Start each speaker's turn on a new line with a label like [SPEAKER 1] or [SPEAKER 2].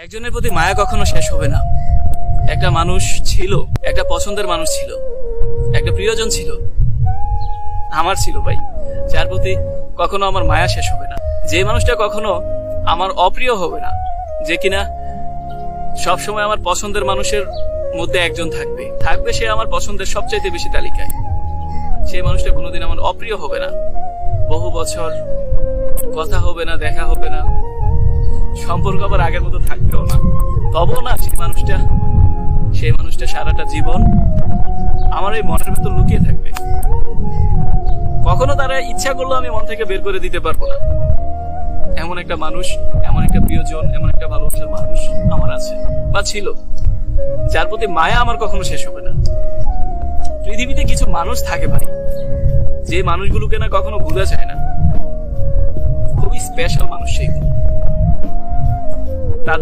[SPEAKER 1] একজনের প্রতি মায়া কখনো শেষ হবে না। একটা মানুষ ছিল, একটা পছন্দের মানুষ ছিল, একটা প্রিয়জন ছিল, আমার ছিল ভাই, যার প্রতি কখনো আমার মায়া শেষ হবে না। যে মানুষটা কখনো আমার অপ্রিয় হবে না, যে কিনা সবসময় আমার পছন্দের মানুষের মধ্যে একজন থাকবে থাকবে সে আমার পছন্দের সবচাইতে বেশি তালিকায়। সেই মানুষটা কোনোদিন আমার অপ্রিয় হবে না। বহু বছর কথা হবে না, দেখা হবে না, সম্পর্ক আবার আগের মতো থাকবেও না, তবেও না সেই মানুষটা সারাটা জীবন আমার এই মনের ভেতর লুকিয়ে থাকবে। কখনো তারা ইচ্ছা করলেও আমি মন থেকে বের করে দিতে পারবো না। এমন একটা মানুষ, এমন একটা প্রিয়জন, এমন একটা ভালোবাসার মানুষ আমার আছে বা ছিল, যার প্রতি মায়া আমার কখনো শেষ হবে না। পৃথিবীতে কিছু মানুষ থাকে ভাই, যে মানুষগুলোকে না কখনো ভুলা যায় না। খুবই স্পেশাল মানুষ সেইগুলো।